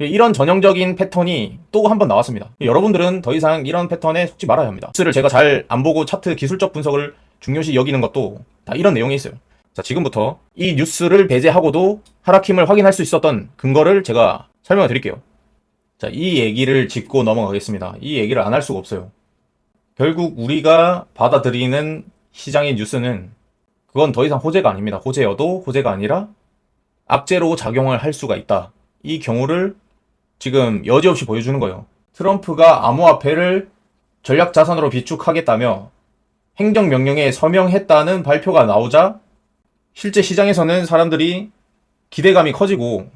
이런 전형적인 패턴이 또 한 번 나왔습니다. 여러분들은 더 이상 이런 패턴에 속지 말아야 합니다. 뉴스를 제가 잘 안 보고 차트 기술적 분석을 중요시 여기는 것도 다 이런 내용이 있어요. 자, 지금부터 이 뉴스를 배제하고도 하락힘을 확인할 수 있었던 근거를 제가 설명을 드릴게요. 자, 이 얘기를 짚고 넘어가겠습니다. 이 얘기를 안 할 수가 없어요. 결국 우리가 받아들이는 시장의 뉴스는 그건 더 이상 호재가 아닙니다. 호재여도 호재가 아니라 악재로 작용을 할 수가 있다. 이 경우를 지금 여지없이 보여주는 거예요. 트럼프가 암호화폐를 전략자산으로 비축하겠다며 행정명령에 서명했다는 발표가 나오자 실제 시장에서는 사람들이 기대감이 커지고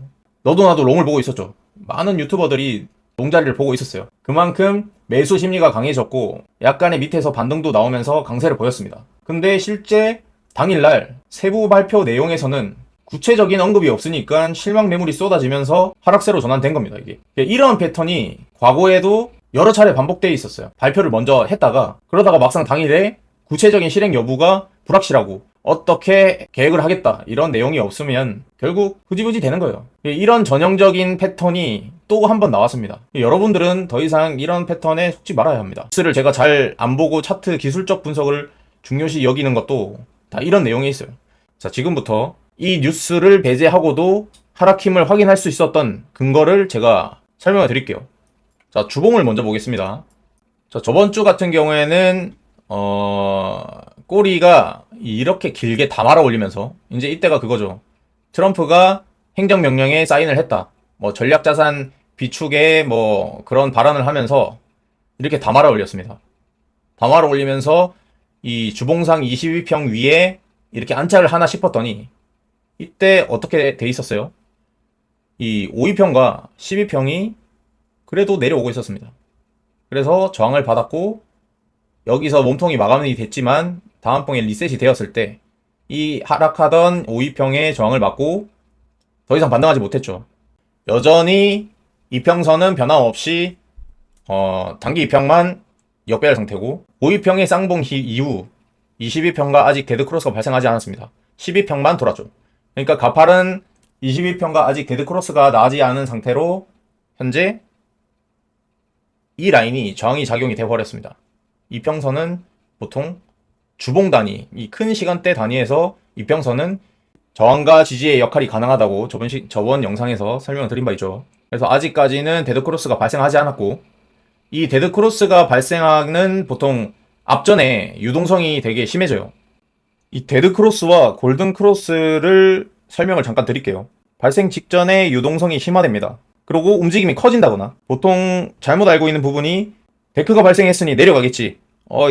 너도 나도 롱을 보고 있었죠. 많은 유튜버들이 롱자리를 보고 있었어요. 그만큼 매수 심리가 강해졌고 약간의 밑에서 반등도 나오면서 강세를 보였습니다. 근데 실제 당일날 세부 발표 내용에서는 구체적인 언급이 없으니까 실망 매물이 쏟아지면서 하락세로 전환된 겁니다. 이게 이런 패턴이 과거에도 여러 차례 반복되어 있었어요. 발표를 먼저 했다가 그러다가 막상 당일에 구체적인 실행 여부가 불확실하고 어떻게 계획을 하겠다 이런 내용이 없으면 결국 흐지부지 되는 거예요. 이런 전형적인 패턴이 또 한 번 나왔습니다. 여러분들은 더 이상 이런 패턴에 속지 말아야 합니다. 뉴스를 제가 잘 안 보고 차트 기술적 분석을 중요시 여기는 것도 다 이런 내용이 있어요. 자, 지금부터 이 뉴스를 배제하고도 하락힘을 확인할 수 있었던 근거를 제가 설명을 드릴게요. 자, 주봉을 먼저 보겠습니다. 자, 저번 주 같은 경우에는 꼬리가 이렇게 길게 다 말아 올리면서 이제 이때가 그거죠. 트럼프가 행정명령에 사인을 했다. 뭐 전략자산 비축에 뭐 그런 발언을 하면서 이렇게 다 말아 올렸습니다. 다 말아 올리면서 이 주봉상 22평 위에 이렇게 안착을 하나 싶었더니 이때 어떻게 돼 있었어요? 이 52평과 12평이 그래도 내려오고 있었습니다. 그래서 저항을 받았고 여기서 몸통이 마감이 됐지만 다음 봉에 리셋이 되었을 때 이 하락하던 52평의 저항을 받고 더 이상 반등하지 못했죠. 여전히 이평선은 변함없이 단기 2평만 역배열 상태고 52평의 쌍봉 이후 22평과 아직 데드크로스가 발생하지 않았습니다. 12평만 돌았죠. 그러니까 가팔은 22평과 아직 데드크로스가 나지 않은 상태로 현재 이 라인이 저항이 작용이 되어버렸습니다. 이평선은 보통 주봉 단위, 이 큰 시간대 단위에서 이평선은 저항과 지지의 역할이 가능하다고 저번 영상에서 설명을 드린 바 있죠. 그래서 아직까지는 데드크로스가 발생하지 않았고 이 데드크로스가 발생하는 보통 앞전에 유동성이 되게 심해져요. 이 데드크로스와 골든크로스를 설명을 잠깐 드릴게요. 발생 직전에 유동성이 심화됩니다. 그리고 움직임이 커진다거나 보통 잘못 알고 있는 부분이 데크가 발생했으니 내려가겠지.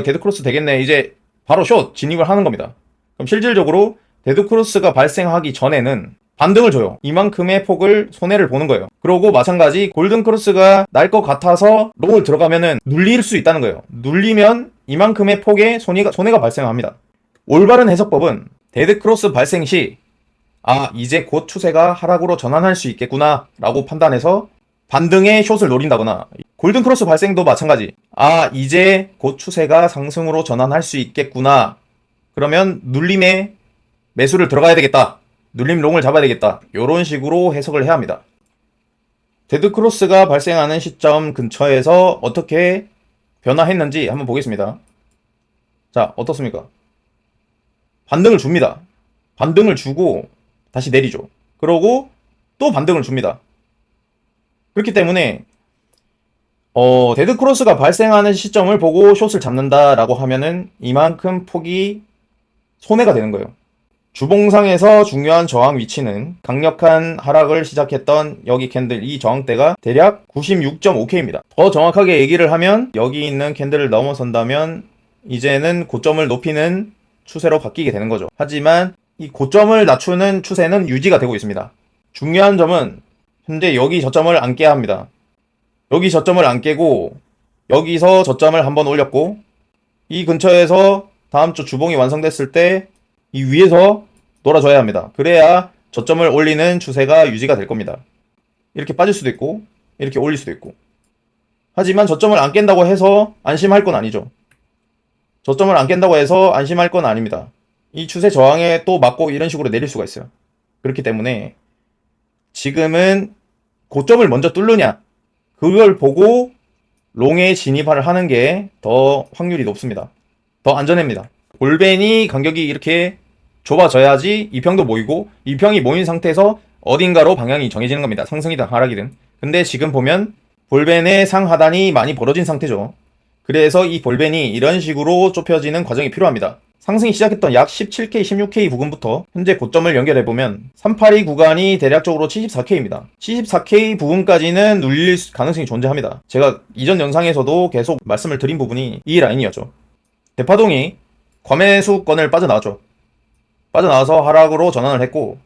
데드크로스 되겠네. 이제 바로 숏 진입을 하는 겁니다. 그럼 실질적으로 데드크로스가 발생하기 전에는 반등을 줘요. 이만큼의 폭을 손해를 보는 거예요. 그리고 마찬가지 골든크로스가 날 것 같아서 롱을 들어가면은 눌릴 수 있다는 거예요. 눌리면 이만큼의 폭의 손해가 발생합니다. 올바른 해석법은 데드크로스 발생 시 이제 곧 추세가 하락으로 전환할 수 있겠구나 라고 판단해서 반등의 숏을 노린다거나 골든크로스 발생도 마찬가지. 이제 곧 추세가 상승으로 전환할 수 있겠구나. 그러면 눌림에 매수를 들어가야 되겠다. 눌림 롱을 잡아야 되겠다. 이런 식으로 해석을 해야 합니다. 데드크로스가 발생하는 시점 근처에서 어떻게 변화했는지 한번 보겠습니다. 자, 어떻습니까? 반등을 줍니다. 반등을 주고 다시 내리죠. 그러고 또 반등을 줍니다. 그렇기 때문에 데드크로스가 발생하는 시점을 보고 숏을 잡는다라고 하면은 이만큼 폭이 손해가 되는 거예요. 주봉상에서 중요한 저항 위치는 강력한 하락을 시작했던 여기 캔들 이 저항대가 대략 96.5K입니다. 더 정확하게 얘기를 하면 여기 있는 캔들을 넘어선다면 이제는 고점을 높이는 추세로 바뀌게 되는 거죠. 하지만 이 고점을 낮추는 추세는 유지가 되고 있습니다. 중요한 점은 현재 여기 저점을 안 깨야 합니다. 여기 저점을 안 깨고 여기서 저점을 한번 올렸고 이 근처에서 다음 주 주봉이 완성됐을 때 이 위에서 놀아줘야 합니다. 그래야 저점을 올리는 추세가 유지가 될 겁니다. 이렇게 빠질 수도 있고 이렇게 올릴 수도 있고. 하지만 저점을 안 깬다고 해서 안심할 건 아니죠. 저점을 안 깬다고 해서 안심할 건 아닙니다. 이 추세 저항에 또 맞고 이런 식으로 내릴 수가 있어요. 그렇기 때문에 지금은 고점을 먼저 뚫느냐, 그걸 보고 롱에 진입을 하는 게 더 확률이 높습니다. 더 안전합니다. 볼벤이 간격이 이렇게 좁아져야지 2평도 모이고, 2평이 모인 상태에서 어딘가로 방향이 정해지는 겁니다. 상승이든 하락이든. 근데 지금 보면 볼벤의 상하단이 많이 벌어진 상태죠. 그래서 이 볼벤이 이런 식으로 좁혀지는 과정이 필요합니다. 상승이 시작했던 약 17K, 16K 부근부터 현재 고점을 연결해보면 382 구간이 대략적으로 74K입니다. 74K 부분까지는 눌릴 가능성이 존재합니다. 제가 이전 영상에서도 계속 말씀을 드린 부분이 이 라인이었죠. 대파동이 과매수권을 빠져나왔죠. 빠져나와서 하락으로 전환을 했고,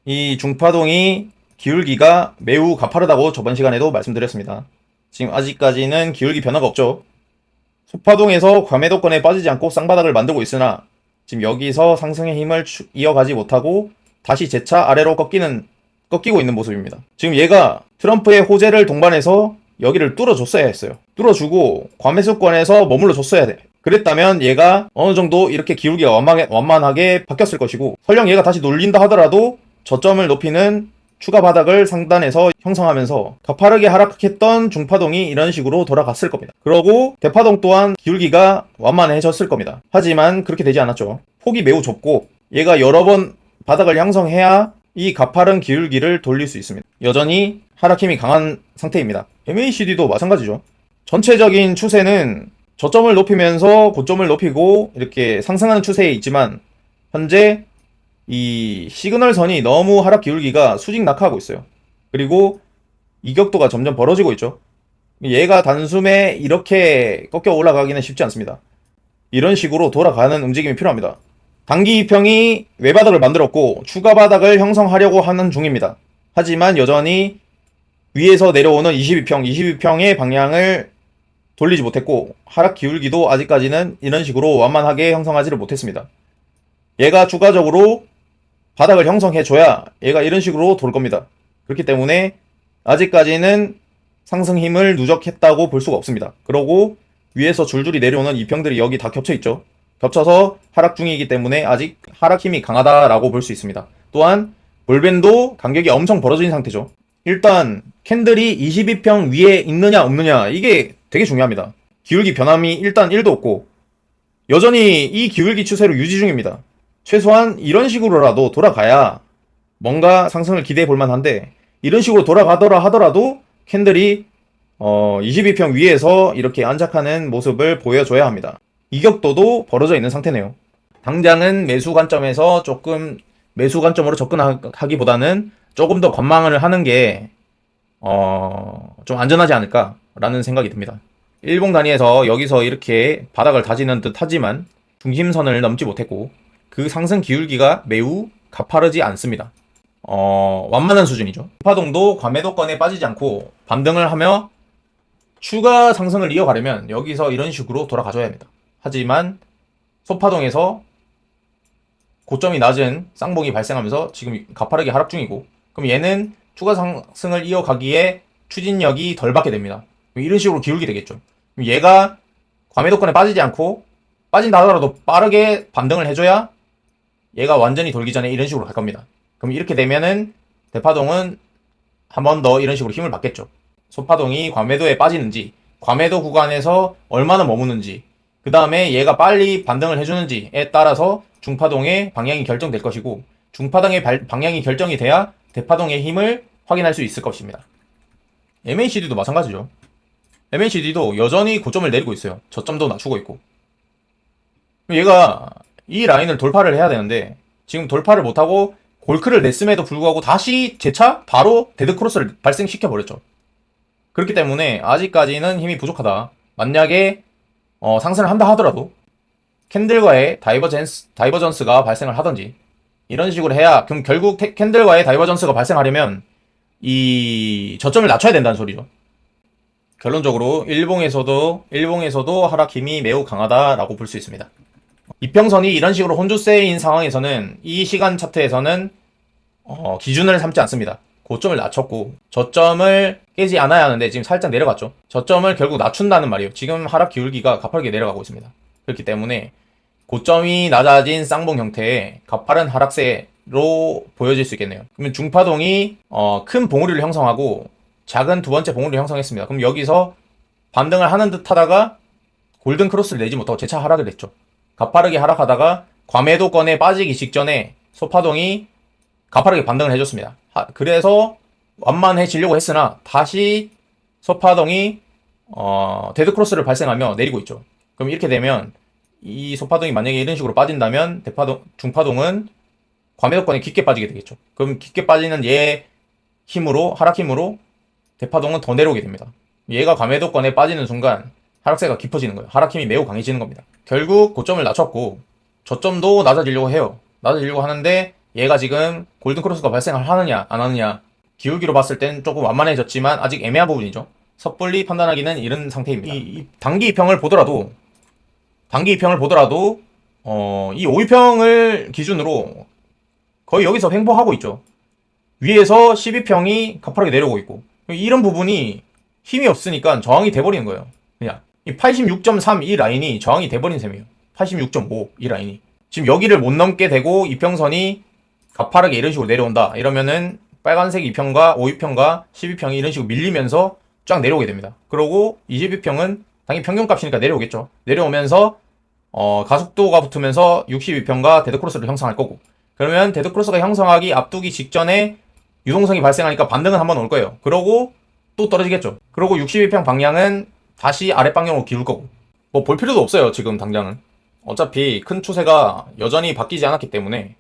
이 중파동이 기울기가 매우 가파르다고 저번 시간에도 말씀드렸습니다. 지금 아직까지는 기울기 변화가 없죠. 소파동에서 과매도권에 빠지지 않고 쌍바닥을 만들고 있으나 지금 여기서 상승의 힘을 이어가지 못하고 다시 재차 아래로 꺾이고 있는 모습입니다. 지금 얘가 트럼프의 호재를 동반해서 여기를 뚫어줬어야 했어요. 뚫어주고 과매수권에서 머물러 줬어야 돼. 그랬다면 얘가 어느 정도 이렇게 기울기가 완만하게 바뀌었을 것이고, 설령 얘가 다시 눌린다 하더라도 저점을 높이는 추가 바닥을 상단에서 형성하면서 가파르게 하락했던 중파동이 이런 식으로 돌아갔을 겁니다. 그러고 대파동 또한 기울기가 완만해졌을 겁니다. 하지만 그렇게 되지 않았죠. 폭이 매우 좁고 얘가 여러 번 바닥을 형성해야 이 가파른 기울기를 돌릴 수 있습니다. 여전히 하락 힘이 강한 상태입니다. MACD도 마찬가지죠. 전체적인 추세는 저점을 높이면서 고점을 높이고 이렇게 상승하는 추세에 있지만, 현재 이 시그널선이 너무 하락 기울기가 수직 낙하하고 있어요. 그리고 이격도가 점점 벌어지고 있죠. 얘가 단숨에 이렇게 꺾여 올라가기는 쉽지 않습니다. 이런 식으로 돌아가는 움직임이 필요합니다. 단기 2평이 외바닥을 만들었고 추가 바닥을 형성하려고 하는 중입니다. 하지만 여전히 위에서 내려오는 22평의 방향을 돌리지 못했고, 하락 기울기도 아직까지는 이런 식으로 완만하게 형성하지를 못했습니다. 얘가 추가적으로 바닥을 형성해줘야 얘가 이런 식으로 돌 겁니다. 그렇기 때문에 아직까지는 상승 힘을 누적했다고 볼 수가 없습니다. 그러고 위에서 줄줄이 내려오는 이평들이 여기 다 겹쳐있죠. 겹쳐서 하락 중이기 때문에 아직 하락 힘이 강하다라고 볼 수 있습니다. 또한 볼벤도 간격이 엄청 벌어진 상태죠. 일단 캔들이 22평 위에 있느냐 없느냐, 이게 되게 중요합니다. 기울기 변함이 일단 1도 없고 여전히 이 기울기 추세로 유지 중입니다. 최소한 이런 식으로라도 돌아가야 뭔가 상승을 기대해 볼 만한데, 이런 식으로 돌아가더라 하더라도 캔들이 22평 위에서 이렇게 안착하는 모습을 보여줘야 합니다. 이격도도 벌어져 있는 상태네요. 당장은 매수 관점에서 조금 매수 관점으로 접근하기보다는 조금 더 관망을 하는 게 좀 안전하지 않을까라는 생각이 듭니다. 일봉 단위에서 여기서 이렇게 바닥을 다지는 듯 하지만 중심선을 넘지 못했고, 그 상승 기울기가 매우 가파르지 않습니다. 완만한 수준이죠. 파동도 과매도권에 빠지지 않고 반등을 하며 추가 상승을 이어가려면 여기서 이런 식으로 돌아가줘야 합니다. 하지만 소파동에서 고점이 낮은 쌍봉이 발생하면서 지금 가파르게 하락 중이고, 그럼 얘는 추가 상승을 이어가기에 추진력이 덜 받게 됩니다. 이런 식으로 기울게 되겠죠. 그럼 얘가 과매도권에 빠지지 않고, 빠진다 하더라도 빠르게 반등을 해줘야 얘가 완전히 돌기 전에 이런 식으로 갈 겁니다. 그럼 이렇게 되면은 대파동은 한 번 더 이런 식으로 힘을 받겠죠. 소파동이 과매도에 빠지는지, 과매도 구간에서 얼마나 머무는지, 그 다음에 얘가 빨리 반등을 해주는지에 따라서 중파동의 방향이 결정될 것이고, 중파동의 방향이 결정이 돼야 대파동의 힘을 확인할 수 있을 것입니다. MACD도 마찬가지죠. MACD도 여전히 고점을 내리고 있어요. 저점도 낮추고 있고. 얘가 이 라인을 돌파를 해야 되는데 지금 돌파를 못하고 골크를 냈음에도 불구하고 다시 재차 바로 데드크로스를 발생시켜 버렸죠. 그렇기 때문에 아직까지는 힘이 부족하다. 만약에 상승을 한다 하더라도 캔들과의 다이버전스가 발생을 하든지 이런 식으로 해야, 그럼 결국 캔들과의 다이버전스가 발생하려면 이 저점을 낮춰야 된다는 소리죠. 결론적으로 일봉에서도 하락 힘이 매우 강하다라고 볼 수 있습니다. 이평선이 이런 식으로 혼조세인 상황에서는 이 시간 차트에서는 기준을 삼지 않습니다. 고점을 낮췄고 저점을 깨지 않아야 하는데 지금 살짝 내려갔죠. 저점을 결국 낮춘다는 말이에요. 지금 하락 기울기가 가파르게 내려가고 있습니다. 그렇기 때문에 고점이 낮아진 쌍봉 형태의 가파른 하락세에 보여질 수 있겠네요. 그러면 중파동이 큰 봉우리를 형성하고 작은 두 번째 봉우리를 형성했습니다. 그럼 여기서 반등을 하는 듯 하다가 골든 크로스를 내지 못하고 재차 하락을 했죠. 가파르게 하락하다가 과매도권에 빠지기 직전에 소파동이 가파르게 반등을 해줬습니다. 그래서 완만해지려고 했으나 다시 소파동이 데드크로스를 발생하며 내리고 있죠. 그럼 이렇게 되면 이 소파동이 만약에 이런 식으로 빠진다면 중파동은 과매도권에 깊게 빠지게 되겠죠. 그럼 깊게 빠지는 얘 힘으로 하락 힘으로 대파동은 더 내려오게 됩니다. 얘가 과매도권에 빠지는 순간 하락세가 깊어지는 거예요. 하락 힘이 매우 강해지는 겁니다. 결국 고점을 낮췄고 저점도 낮아지려고 해요. 낮아지려고 하는데 얘가 지금 골든크로스가 발생을 하느냐 안 하느냐 기울기로 봤을 땐 조금 완만해졌지만 아직 애매한 부분이죠. 섣불리 판단하기는 이런 상태입니다. 이 단기 2평을 보더라도 이 5위평을 기준으로 거의 여기서 횡보하고 있죠. 위에서 12평이 가파르게 내려오고 있고 이런 부분이 힘이 없으니까 저항이 돼버리는 거예요. 그냥 이 86.3 이 라인이 저항이 돼버린 셈이에요. 86.5 이 라인이 지금 여기를 못 넘게 되고 이평선이 가파르게 이런 식으로 내려온다 이러면은 빨간색 2평과 5위평과 12평이 이런 식으로 밀리면서 쫙 내려오게 됩니다. 그러고 22평은 당연히 평균값이니까 내려오겠죠. 내려오면서 가속도가 붙으면서 62평과 데드크로스를 형성할 거고 그러면 데드크로스가 형성하기 앞두기 직전에 유동성이 발생하니까 반등은 한번 올 거예요. 그러고 또 떨어지겠죠. 그러고 62평 방향은 다시 아랫방향으로 기울 거고 뭐 볼 필요도 없어요. 지금 당장은 어차피 큰 추세가 여전히 바뀌지 않았기 때문에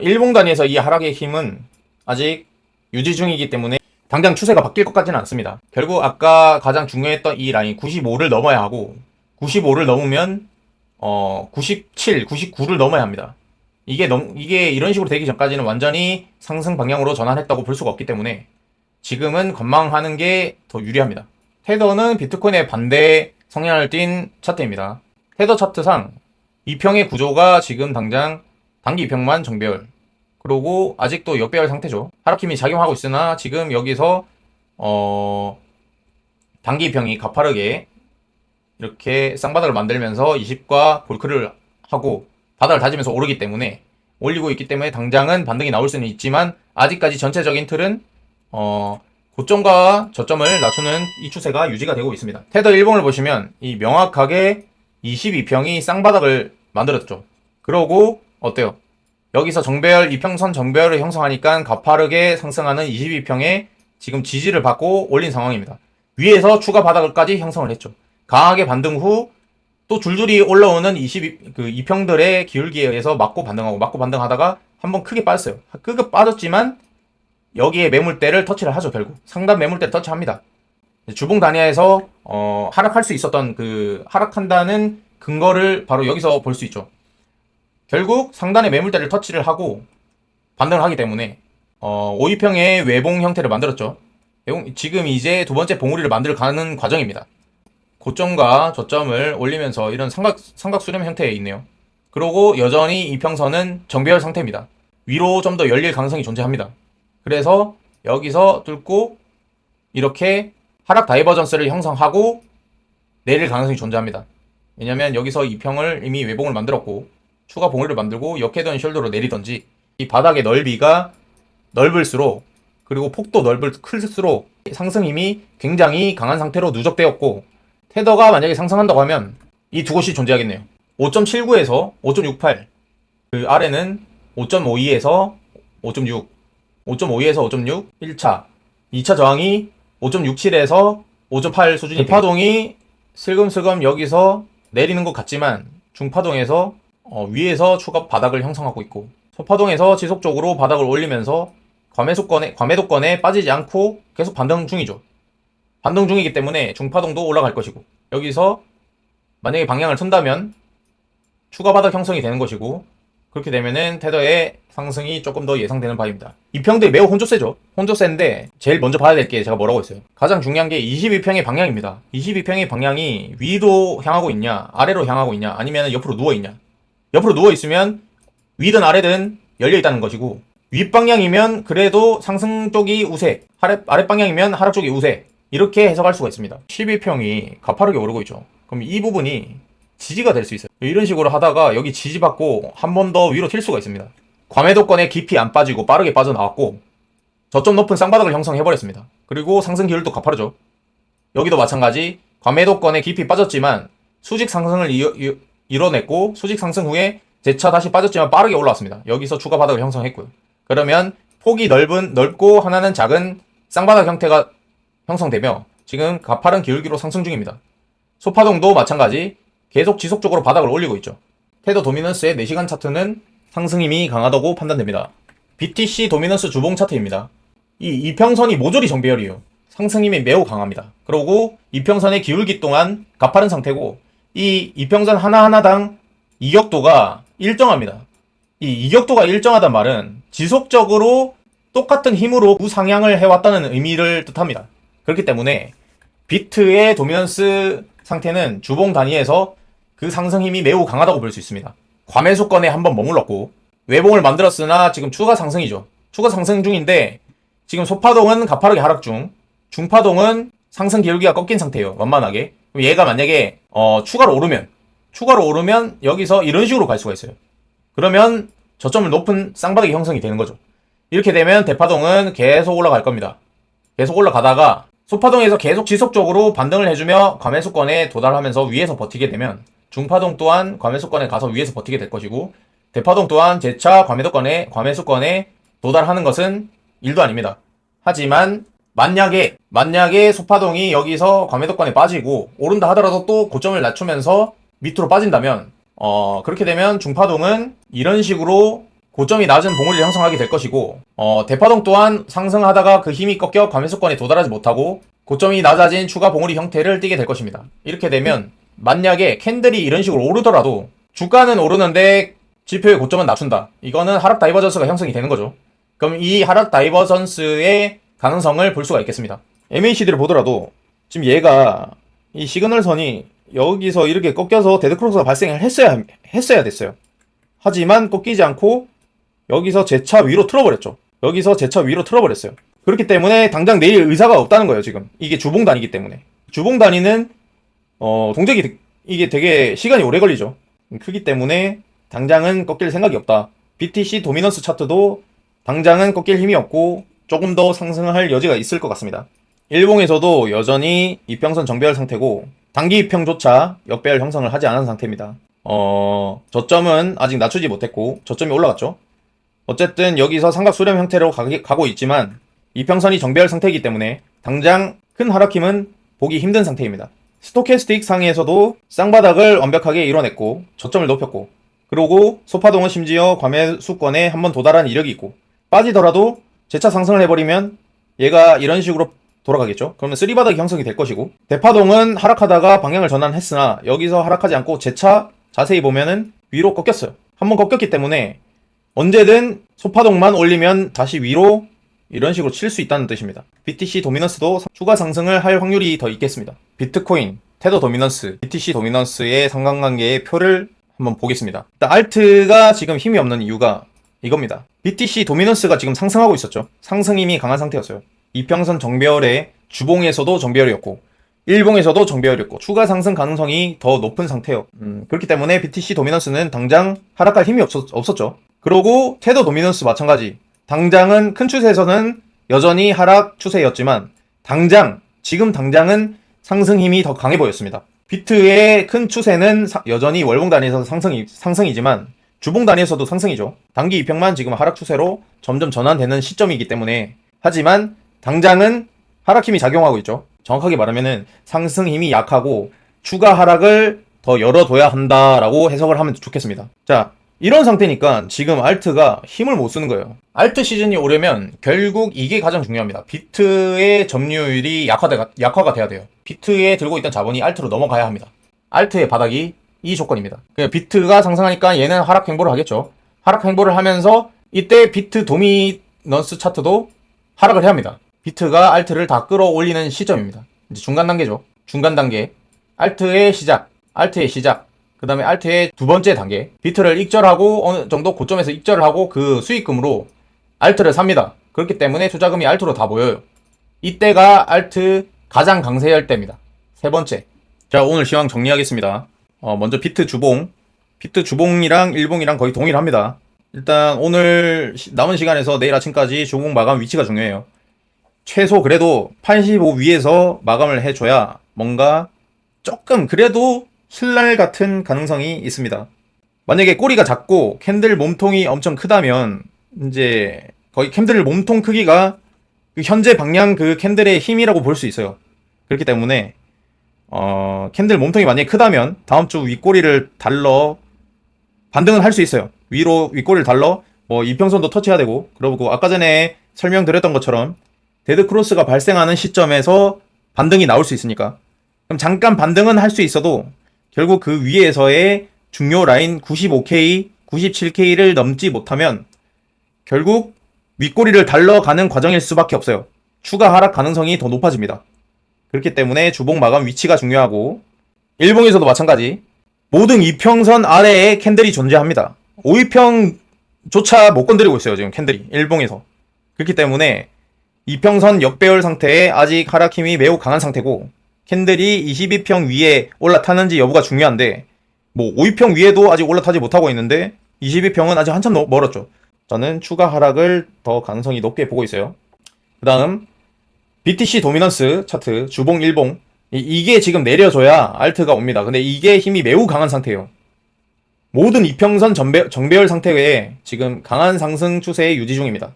일봉 단위에서 이 하락의 힘은 아직 유지 중이기 때문에 당장 추세가 바뀔 것 같지는 않습니다. 결국 아까 가장 중요했던 이 라인 95를 넘어야 하고 95를 넘으면 97, 99를 넘어야 합니다. 이게 이런 식으로 되기 전까지는 완전히 상승 방향으로 전환했다고 볼 수가 없기 때문에 지금은 관망하는 게 더 유리합니다. 테더는 비트코인의 반대 성향을 띤 차트입니다. 테더 차트상 2평의 구조가 지금 당장 단기 2평만 정배열 그리고 아직도 역배열 상태죠. 하락힘이 작용하고 있으나 지금 여기서 단기 2평이 가파르게 이렇게 쌍바닥을 만들면서 20과 볼크를 하고 바닥을 다지면서 오르기 때문에 올리고 있기 때문에 당장은 반등이 나올 수는 있지만 아직까지 전체적인 틀은 고점과 저점을 낮추는 이 추세가 유지가 되고 있습니다. 테더 일봉을 보시면 이 명확하게 22평이 쌍바닥을 만들었죠. 그러고 어때요? 여기서 정배열, 이평선 정배열을 형성하니까 가파르게 상승하는 22평에 지금 지지를 받고 올린 상황입니다. 위에서 추가 바닥을까지 형성을 했죠. 강하게 반등 후 또 줄줄이 올라오는 2평들의 기울기에 의해서 맞고 반등하다가 한번 크게 빠졌어요. 크게 빠졌지만 여기에 매물대를 터치를 하죠. 결국 상단 매물대를 터치합니다. 주봉 단위에서 하락할 수 있었던 하락한다는 근거를 바로 여기서 볼 수 있죠. 결국 상단의 매물대를 터치를 하고 반등을 하기 때문에 5위평의 외봉 형태를 만들었죠. 지금 이제 두 번째 봉우리를 만들어 가는 과정입니다. 고점과 저점을 올리면서 이런 삼각 수렴 형태에 있네요. 그리고 여전히 이평선은 정배열 상태입니다. 위로 좀 더 열릴 가능성이 존재합니다. 그래서 여기서 뚫고 이렇게 하락 다이버전스를 형성하고 내릴 가능성이 존재합니다. 왜냐면 여기서 이평을 이미 외봉을 만들었고 추가 봉우리를 만들고 역헤드앤 숄더로 내리던지 이 바닥의 넓이가 넓을수록 그리고 폭도 클수록 상승 힘이 굉장히 강한 상태로 누적되었고 테더가 만약에 상승한다고 하면 이 두 곳이 존재하겠네요. 5.79에서 5.68 그 아래는 5.52에서 5.6 5.52에서 5.6 1차 2차 저항이 5.67에서 5.8 수준이 대파동이 슬금슬금 여기서 내리는 것 같지만 중파동에서 위에서 추가 바닥을 형성하고 있고 소파동에서 지속적으로 바닥을 올리면서 과매도권에 빠지지 않고 계속 반등 중이죠. 반등 중이기 때문에 중파동도 올라갈 것이고 여기서 만약에 방향을 튼다면 추가 바닥 형성이 되는 것이고 그렇게 되면은 테더의 상승이 조금 더 예상되는 바입니다. 이평들이 매우 혼조세죠. 혼조세인데 제일 먼저 봐야 될 게 제가 뭐라고 했어요. 가장 중요한 게 22평의 방향입니다. 22평의 방향이 위로 향하고 있냐 아래로 향하고 있냐 아니면 옆으로 누워있냐. 옆으로 누워있으면 위든 아래든 열려있다는 것이고 윗방향이면 그래도 상승 쪽이 우세 아랫방향이면 하락 쪽이 우세 이렇게 해석할 수가 있습니다. 12평이 가파르게 오르고 있죠. 그럼 이 부분이 지지가 될 수 있어요. 이런 식으로 하다가 여기 지지받고 한 번 더 위로 튈 수가 있습니다. 과매도권에 깊이 안 빠지고 빠르게 빠져나왔고 저점 높은 쌍바닥을 형성해버렸습니다. 그리고 상승 기울도 가파르죠. 여기도 마찬가지 과매도권에 깊이 빠졌지만 수직 상승을 이뤄냈고 수직 상승 후에 재차 다시 빠졌지만 빠르게 올라왔습니다. 여기서 추가 바닥을 형성했고요. 그러면 폭이 넓고 하나는 작은 쌍바닥 형태가 형성되며 지금 가파른 기울기로 상승 중입니다. 소파동도 마찬가지 계속 지속적으로 바닥을 올리고 있죠. 테더 도미넌스의 4시간 차트는 상승 힘이 강하다고 판단됩니다. BTC 도미넌스 주봉 차트입니다. 이 이평선이 모조리 정배열이에요. 상승 힘이 매우 강합니다. 그리고 이평선의 기울기 또한 가파른 상태고 이 이평선 하나하나당 이격도가 일정합니다. 이 이격도가 일정하단 말은 지속적으로 똑같은 힘으로 우상향을 해왔다는 의미를 뜻합니다. 그렇기 때문에 비트의 도미넌스 상태는 주봉 단위에서 그 상승 힘이 매우 강하다고 볼 수 있습니다. 과매수권에 한번 머물렀고 외봉을 만들었으나 지금 추가 상승이죠. 추가 상승 중인데 지금 소파동은 가파르게 하락 중, 중파동은 상승 기울기가 꺾인 상태예요. 완만하게. 그럼 얘가 만약에 추가로 오르면 여기서 이런 식으로 갈 수가 있어요. 그러면 저점을 높은 쌍바닥이 형성이 되는 거죠. 이렇게 되면 대파동은 계속 올라갈 겁니다. 계속 올라가다가 소파동에서 계속 지속적으로 반등을 해주며 과매수권에 도달하면서 위에서 버티게 되면 중파동 또한 과매수권에 가서 위에서 버티게 될 것이고 대파동 또한 재차 과매수권에 도달하는 것은 일도 아닙니다. 하지만 만약에 소파동이 여기서 과매도권에 빠지고 오른다 하더라도 또 고점을 낮추면서 밑으로 빠진다면 그렇게 되면 중파동은 이런 식으로 고점이 낮은 봉우리를 형성하게 될 것이고 대파동 또한 상승하다가 그 힘이 꺾여 과매수권에 도달하지 못하고 고점이 낮아진 추가 봉우리 형태를 띠게 될 것입니다. 이렇게 되면 만약에 캔들이 이런 식으로 오르더라도 주가는 오르는데 지표의 고점은 낮춘다. 이거는 하락 다이버전스가 형성이 되는 거죠. 그럼 이 하락 다이버전스의 가능성을 볼 수가 있겠습니다. MACD를 보더라도 지금 얘가 이 시그널선이 여기서 이렇게 꺾여서 데드크로스가 발생을 했어야 됐어요. 하지만 꺾이지 않고 여기서 재차 위로 틀어버렸죠. 그렇기 때문에 당장 내릴 의사가 없다는 거예요. 지금 이게 주봉 단위이기 때문에. 주봉 단위는 동작이 이게 되게 시간이 오래 걸리죠. 크기 때문에 당장은 꺾일 생각이 없다. BTC 도미넌스 차트도 당장은 꺾일 힘이 없고 조금 더 상승할 여지가 있을 것 같습니다. 일봉에서도 여전히 이평선 정배열 상태고 단기 이평조차 역배열 형성을 하지 않은 상태입니다. 저점은 아직 낮추지 못했고 저점이 올라갔죠. 어쨌든 여기서 삼각 수렴 형태로 가고 있지만 이평선이 정배열 상태이기 때문에 당장 큰 하락힘은 보기 힘든 상태입니다. 스토캐스틱 상위에서도 쌍바닥을 완벽하게 이뤄냈고 저점을 높였고 그리고 소파동은 심지어 과매수권에 한번 도달한 이력이 있고 빠지더라도 재차 상승을 해버리면 얘가 이런 식으로 돌아가겠죠. 그러면 3바닥이 형성이 될 것이고 대파동은 하락하다가 방향을 전환했으나 여기서 하락하지 않고 재차 자세히 보면은 위로 꺾였어요. 한번 꺾였기 때문에 언제든 소파동만 올리면 다시 위로 이런 식으로 칠 수 있다는 뜻입니다. BTC 도미넌스도 추가 상승을 할 확률이 더 있겠습니다. 비트코인, 테더 도미넌스, BTC 도미넌스의 상관관계의 표를 한번 보겠습니다. 일단 알트가 지금 힘이 없는 이유가 이겁니다. BTC 도미넌스가 지금 상승하고 있었죠. 상승 힘이 강한 상태였어요. 이평선 정배열의 주봉에서도 정배열이었고 일봉에서도 정배열이었고 추가 상승 가능성이 더 높은 상태예요. 그렇기 때문에 BTC 도미넌스는 당장 하락할 힘이 없었죠. 그리고 테더 도미넌스 마찬가지. 당장은 큰 추세에서는 여전히 하락 추세였지만 지금 당장은 상승 힘이 더 강해 보였습니다. 비트의 큰 추세는 여전히 월봉 단위에서 상승이지만 주봉 단위에서도 상승이죠. 단기 이평만 지금 하락 추세로 점점 전환되는 시점이기 때문에 하지만 당장은 하락 힘이 작용하고 있죠. 정확하게 말하면은 상승 힘이 약하고 추가 하락을 더 열어둬야 한다라고 해석을 하면 좋겠습니다. 자, 이런 상태니까 지금 알트가 힘을 못 쓰는 거예요. 알트 시즌이 오려면 결국 이게 가장 중요합니다. 비트의 점유율이 약화가 돼야 돼요. 비트에 들고 있던 자본이 알트로 넘어가야 합니다. 알트의 바닥이 이 조건입니다. 비트가 상승하니까 얘는 하락 행보를 하겠죠. 하락 행보를 하면서 이때 비트 도미넌스 차트도 하락을 해야 합니다. 비트가 알트를 다 끌어올리는 시점입니다. 이제 중간 단계죠. 중간 단계. 알트의 시작. 그 다음에 알트의 두 번째 단계. 비트를 익절하고 어느 정도 고점에서 익절을 하고 그 수익금으로 알트를 삽니다. 그렇기 때문에 투자금이 알트로 다 모여요. 이때가 알트 가장 강세할 때입니다. 세 번째. 자, 오늘 시황 정리하겠습니다. 먼저 비트 주봉이랑 일봉이랑 거의 동일합니다. 일단 오늘 남은 시간에서 내일 아침까지 주봉 마감 위치가 중요해요. 최소 그래도 85 위에서 마감을 해줘야 뭔가 조금 그래도 신랄 같은 가능성이 있습니다. 만약에 꼬리가 작고 캔들 몸통이 엄청 크다면 이제 거의 캔들 몸통 크기가 그 현재 방향 그 캔들의 힘이라고 볼 수 있어요. 그렇기 때문에 캔들 몸통이 만약에 크다면 다음 주 윗꼬리를 달러 반등은 할 수 있어요. 위로 윗꼬리를 달러 뭐 이평선도 터치해야 되고, 그리고 아까 전에 설명드렸던 것처럼 데드 크로스가 발생하는 시점에서 반등이 나올 수 있으니까, 그럼 잠깐 반등은 할 수 있어도 결국 그 위에서의 중요 라인 95K, 97K를 넘지 못하면 결국 윗꼬리를 달러가는 과정일 수밖에 없어요. 추가 하락 가능성이 더 높아집니다. 그렇기 때문에 주봉 마감 위치가 중요하고, 일봉에서도 마찬가지 모든 이평선 아래에 캔들이 존재합니다. 5위평조차 못 건드리고 있어요, 지금 캔들이 일봉에서. 그렇기 때문에 이평선 역배열 상태에 아직 하락 힘이 매우 강한 상태고, 캔들이 22평 위에 올라타는지 여부가 중요한데, 뭐 5위평 위에도 아직 올라타지 못하고 있는데 22평은 아직 한참 멀었죠. 저는 추가 하락을 더 가능성이 높게 보고 있어요. 그 다음 BTC 도미넌스 차트 주봉 일봉, 이게 지금 내려줘야 알트가 옵니다. 근데 이게 힘이 매우 강한 상태예요. 모든 이평선 정배열 상태에 지금 강한 상승 추세에 유지 중입니다.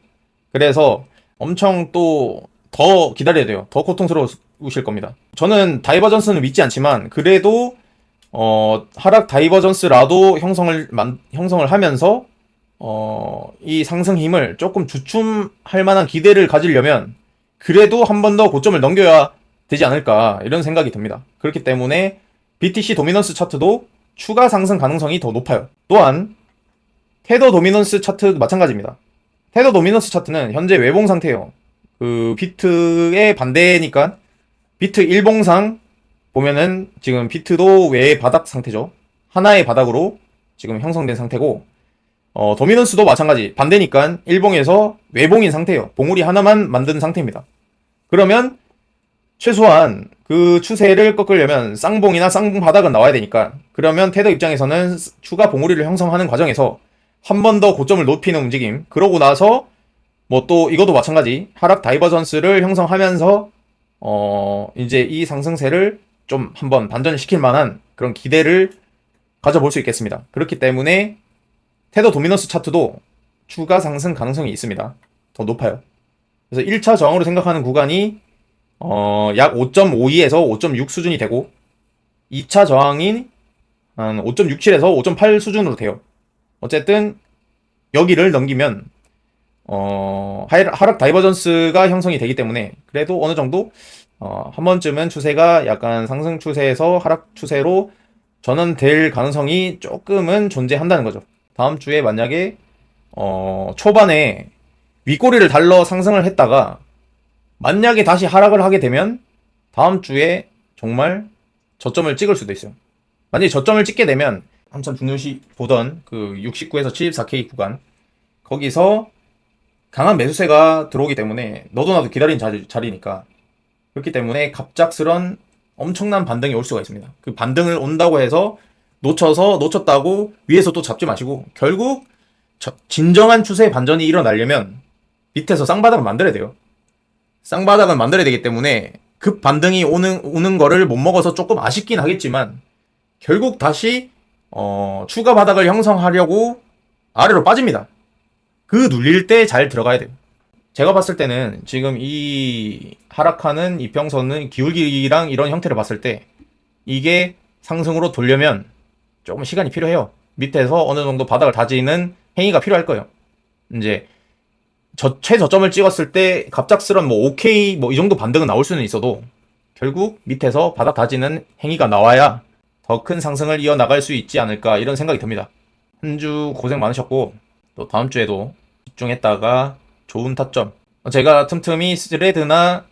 그래서 엄청 또 더 기다려야 돼요. 더 고통스러우실 겁니다. 저는 다이버전스는 믿지 않지만 그래도 하락 다이버전스라도 형성을 하면서 이 상승 힘을 조금 주춤할 만한 기대를 가지려면 그래도 한 번 더 고점을 넘겨야 되지 않을까, 이런 생각이 듭니다. 그렇기 때문에 BTC 도미넌스 차트도 추가 상승 가능성이 더 높아요. 또한 테더 도미넌스 차트 마찬가지입니다. 테더 도미넌스 차트는 현재 외봉 상태예요. 그 비트의 반대니까 비트 일봉상 보면은 지금 비트도 외의 바닥 상태죠. 하나의 바닥으로 지금 형성된 상태고, 도미넌스도 마찬가지 반대니까 일봉에서 외봉인 상태예요. 봉우리 하나만 만든 상태입니다. 그러면 최소한 그 추세를 꺾으려면 쌍봉이나 쌍봉 바닥은 나와야 되니까, 그러면 테더 입장에서는 추가 봉우리를 형성하는 과정에서 한 번 더 고점을 높이는 움직임, 그러고 나서 뭐 또 이것도 마찬가지 하락 다이버전스를 형성하면서 이제 이 상승세를 좀 한번 반전시킬 만한 그런 기대를 가져볼 수 있겠습니다. 그렇기 때문에 테더 도미넌스 차트도 추가 상승 가능성이 있습니다. 더 높아요. 그래서 1차 저항으로 생각하는 구간이 약 5.52에서 5.6 수준이 되고, 2차 저항인 한 5.67에서 5.8 수준으로 돼요. 어쨌든 여기를 넘기면 하락 다이버전스가 형성이 되기 때문에 그래도 어느 정도 한 번쯤은 추세가 약간 상승 추세에서 하락 추세로 전환될 가능성이 조금은 존재한다는 거죠. 다음 주에 만약에 초반에 윗꼬리를 달러 상승을 했다가 만약에 다시 하락을 하게 되면 다음 주에 정말 저점을 찍을 수도 있어요. 만약에 저점을 찍게 되면 한참 중요시 보던 그 69에서 74K 구간, 거기서 강한 매수세가 들어오기 때문에 너도 나도 기다린 자리니까, 그렇기 때문에 갑작스런 엄청난 반등이 올 수가 있습니다. 그 반등을 온다고 해서 놓쳤다고 위에서 또 잡지 마시고, 결국 진정한 추세 반전이 일어나려면 밑에서 쌍바닥을 만들어야 돼요. 쌍바닥을 만들어야 되기 때문에 급 반등이 오는 거를 못 먹어서 조금 아쉽긴 하겠지만 결국 다시 추가 바닥을 형성하려고 아래로 빠집니다. 그 눌릴 때 잘 들어가야 돼요. 제가 봤을 때는 지금 이 하락하는 이평선은 기울기랑 이런 형태를 봤을 때 이게 상승으로 돌려면 조금 시간이 필요해요. 밑에서 어느 정도 바닥을 다지는 행위가 필요할 거예요. 이제 최저점을 찍었을 때 갑작스런 뭐 OK 뭐 이 정도 반등은 나올 수는 있어도 결국 밑에서 바닥 다지는 행위가 나와야 더 큰 상승을 이어나갈 수 있지 않을까, 이런 생각이 듭니다. 한 주 고생 많으셨고 또 다음 주에도 집중했다가 좋은 타점, 제가 틈틈이 스레드나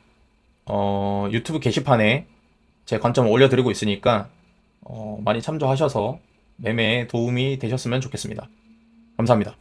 유튜브 게시판에 제 관점을 올려드리고 있으니까 많이 참조하셔서 매매에 도움이 되셨으면 좋겠습니다. 감사합니다.